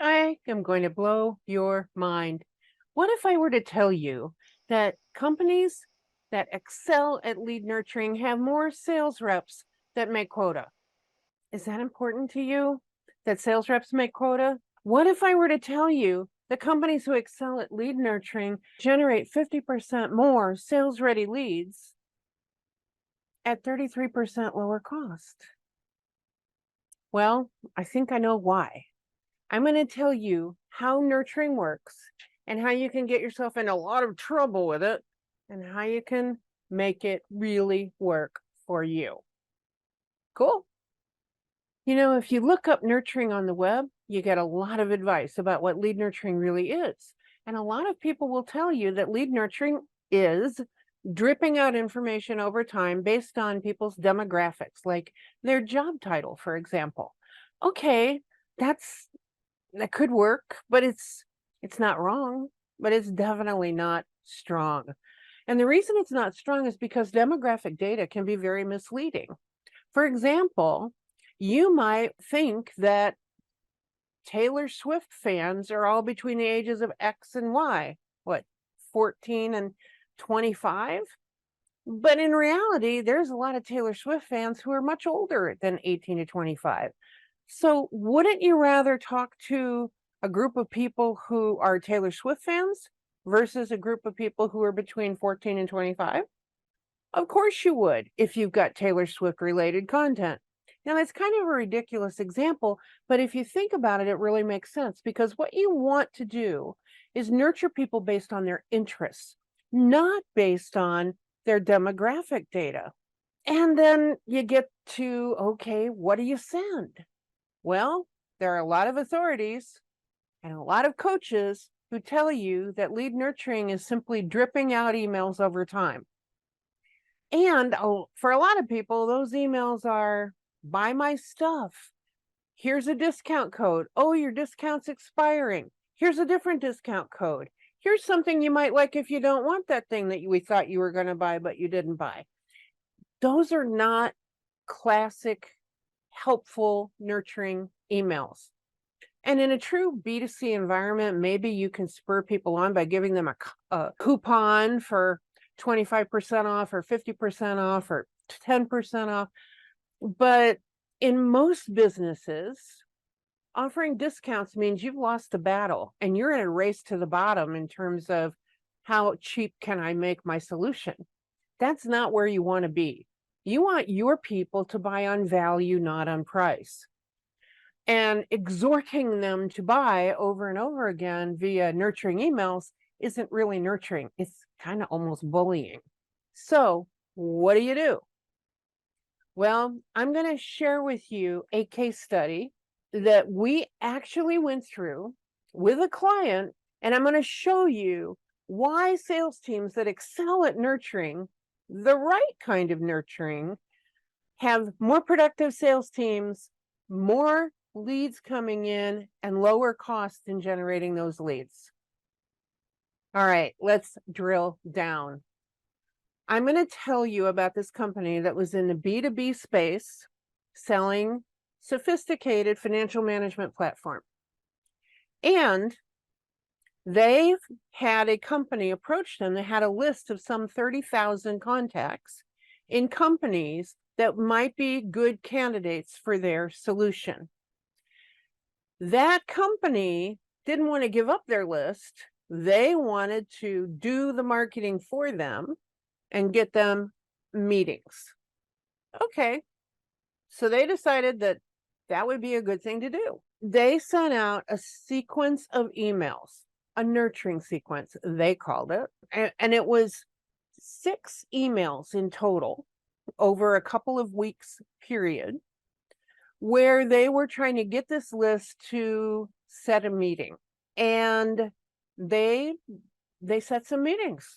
I am going to blow your mind. What if I were to tell you that companies that excel at lead nurturing have more sales reps that make quota? Is that important to you? That sales reps make quota? What if I were to tell you the companies who excel at lead nurturing generate 50% more sales ready leads at 33% lower cost? Well, I think I know why. I'm going to tell you how nurturing works and how you can get yourself in a lot of trouble with it and how you can make it really work for you. Cool. If you look up nurturing on the web, you get a lot of advice about what lead nurturing really is. And a lot of people will tell you that lead nurturing is dripping out information over time based on people's demographics, like their job title, for example. Okay, that could work, but it's not wrong, but it's definitely not strong. And the reason it's not strong is because demographic data can be very misleading. For example, you might think that Taylor Swift fans are all between the ages of X and Y, what, 14 and 25? But in reality, there's a lot of Taylor Swift fans who are much older than 18 to 25. So wouldn't you rather talk to a group of people who are Taylor Swift fans versus a group of people who are between 14 and 25? Of course you would, if you've got Taylor Swift related content. Now, that's kind of a ridiculous example, but if you think about it, it really makes sense because what you want to do is nurture people based on their interests, not based on their demographic data. And then you get to, okay, what do you send? Well, there are a lot of authorities and a lot of coaches who tell you that lead nurturing is simply dripping out emails over time. And for a lot of people, those emails are buy my stuff. Here's a discount code. Oh, your discount's expiring. Here's a different discount code. Here's something you might like if you don't want that thing that we thought you were going to buy, but you didn't buy. Those are not classic, helpful, nurturing emails. And in a true B2C environment, maybe you can spur people on by giving them a coupon for 25% off or 50% off or 10% off. But in most businesses, offering discounts means you've lost the battle and you're in a race to the bottom in terms of how cheap can I make my solution. That's not where you want to be. You want your people to buy on value, not on price. And exhorting them to buy over and over again via nurturing emails isn't really nurturing. It's kind of almost bullying. So what do? Well, I'm going to share with you a case study that we actually went through with a client, and I'm going to show you why sales teams that excel at nurturing, the right kind of nurturing, have more productive sales teams, more leads coming in, and lower costs in generating those leads. All right, let's drill down. I'm going to tell you about this company that was in the B2B space selling sophisticated financial management platform. And they've had a company approach them. They had a list of some 30,000 contacts in companies that might be good candidates for their solution. That company didn't want to give up their list. They wanted to do the marketing for them and get them meetings. Okay, so they decided that that would be a good thing to do. They sent out a sequence of emails, a nurturing sequence, they called it. And it was 6 emails in total over a couple of weeks period, where they were trying to get this list to set a meeting. And they set some meetings.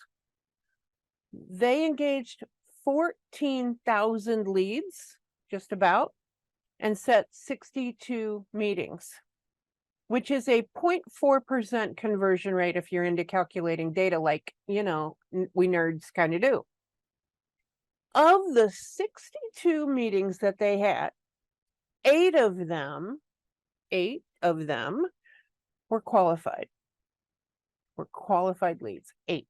They engaged 14,000 leads, just about, and set 62 meetings, which is a 0.4% conversion rate if you're into calculating data like, we nerds kind of do. Of the 62 meetings that they had, 8 of them were qualified. Were qualified leads, 8.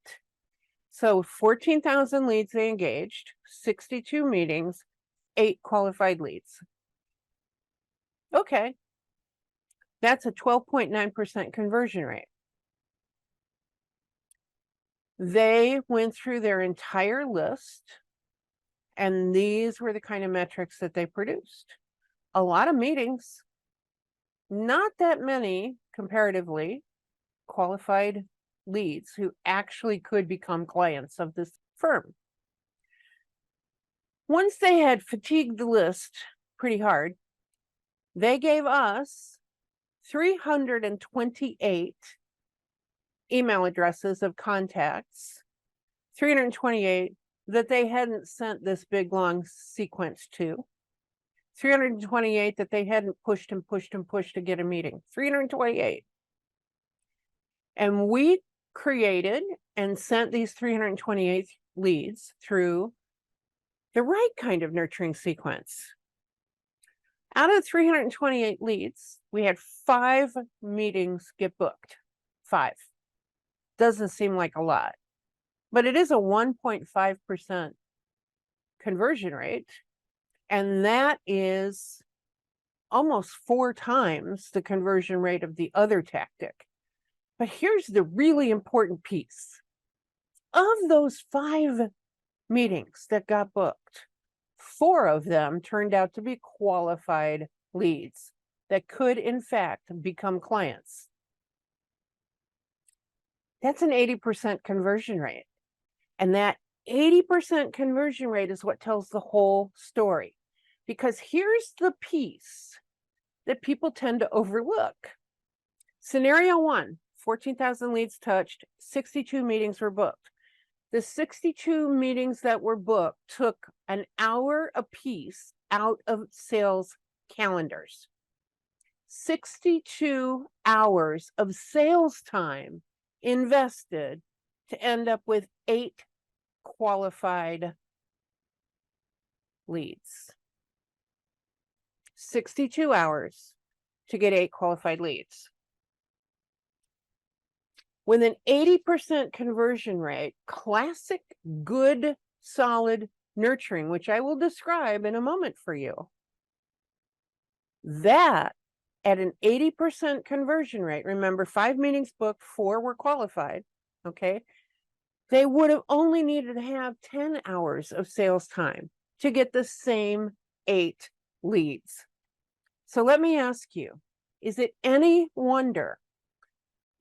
So 14,000 leads they engaged, 62 meetings, 8 qualified leads. Okay. That's a 12.9% conversion rate. They went through their entire list, and these were the kind of metrics that they produced. A lot of meetings, not that many comparatively qualified leads who actually could become clients of this firm. Once they had fatigued the list pretty hard, they gave us 328 email addresses of contacts, 328 that they hadn't sent this big long sequence to, 328 that they hadn't pushed and pushed and pushed to get a meeting, 328. And we created and sent these 328 leads through the right kind of nurturing sequence. Out of 328 leads, we had 5 meetings get booked. 5. Doesn't seem like a lot, but it is a 1.5% conversion rate. And that is almost 4 times the conversion rate of the other tactic. But here's the really important piece. Of those 5 meetings that got booked, 4 of them turned out to be qualified leads that could, in fact, become clients. That's an 80% conversion rate. And that 80% conversion rate is what tells the whole story. Because here's the piece that people tend to overlook. Scenario 1, 14,000 leads touched, 62 meetings were booked. The 62 meetings that were booked took an hour apiece out of sales calendars. 62 hours of sales time invested to end up with 8 qualified leads. 62 hours to get 8 qualified leads. With an 80% conversion rate, classic, good, solid nurturing, which I will describe in a moment for you, that at an 80% conversion rate, remember 5 meetings booked, 4 were qualified, okay? They would have only needed to have 10 hours of sales time to get the same 8 leads. So let me ask you, is it any wonder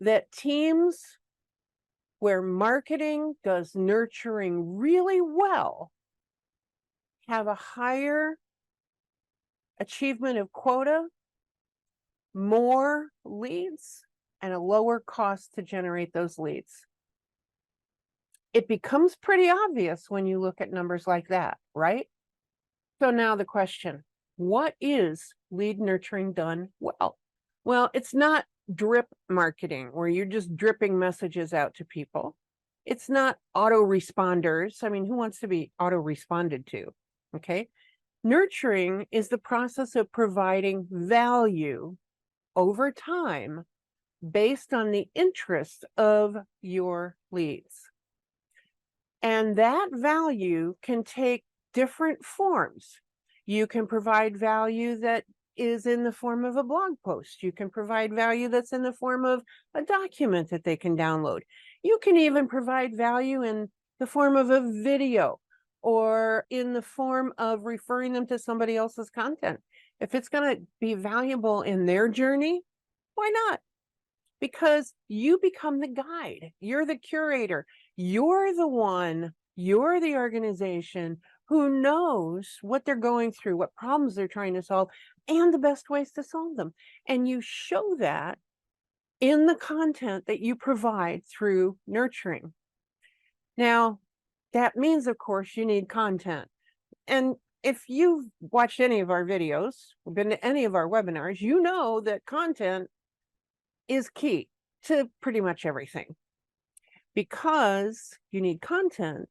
that teams where marketing does nurturing really well have a higher achievement of quota, more leads, and a lower cost to generate those leads? It becomes pretty obvious when you look at numbers like that, right? So now the question, what is lead nurturing done well? Well, it's not drip marketing where you're just dripping messages out to people. It's not autoresponders. I mean, who wants to be auto-responded to? Okay. Nurturing is the process of providing value over time based on the interest of your leads. And that value can take different forms. You can provide value that is in the form of a blog post. You can provide value that's in the form of a document that they can download. You can even provide value in the form of a video or in the form of referring them to somebody else's content. If it's going to be valuable in their journey, why not? Because you become the guide. You're the curator. You're the one, you're the organization who knows what they're going through, what problems they're trying to solve, and the best ways to solve them. And you show that in the content that you provide through nurturing. Now, that means, of course, you need content. And if you've watched any of our videos, been to any of our webinars, you know that content is key to pretty much everything. Because you need content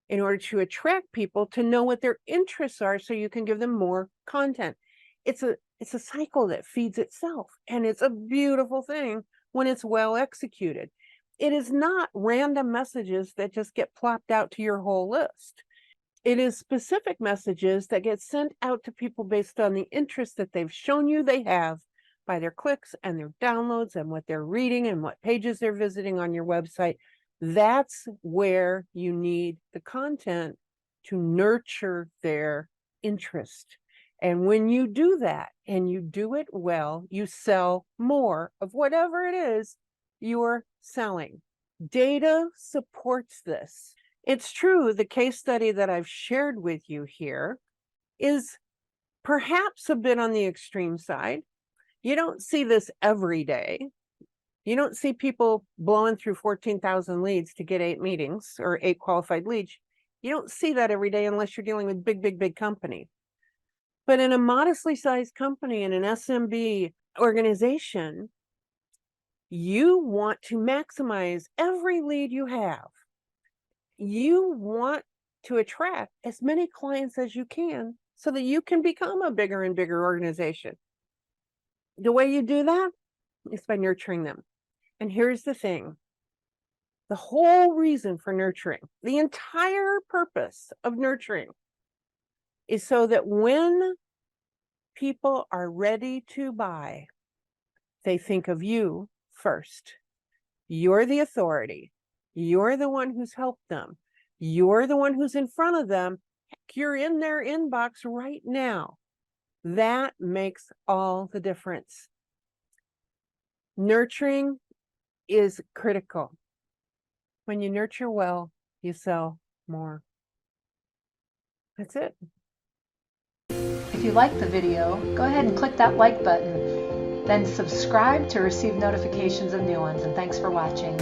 in order to attract people to know what their interests are so you can give them more content. It's a It's a cycle that feeds itself, and it's a beautiful thing when it's well executed. It is not random messages that just get plopped out to your whole list. It is specific messages that get sent out to people based on the interest that they've shown you they have by their clicks and their downloads and what they're reading and what pages they're visiting on your website. That's where you need the content to nurture their interest. And when you do that and you do it well, you sell more of whatever it is you're selling. Data supports this. It's true, the case study that I've shared with you here is perhaps a bit on the extreme side. You don't see this every day. You don't see people blowing through 14,000 leads to get 8 meetings or 8 qualified leads. You don't see that every day unless you're dealing with big company. But in a modestly sized company, in an SMB organization, you want to maximize every lead you have. You want to attract as many clients as you can so that you can become a bigger and bigger organization. The way you do that is by nurturing them. And here's the thing. The whole reason for nurturing, the entire purpose of nurturing, is so that when people are ready to buy, they think of you first. You're the authority. You're the one who's helped them. You're the one who's in front of them. Heck, you're in their inbox right now. That makes all the difference. Nurturing is critical. When you nurture well, you sell more. That's it. If you liked the video, go ahead and click that like button. Then subscribe to receive notifications of new ones, and thanks for watching.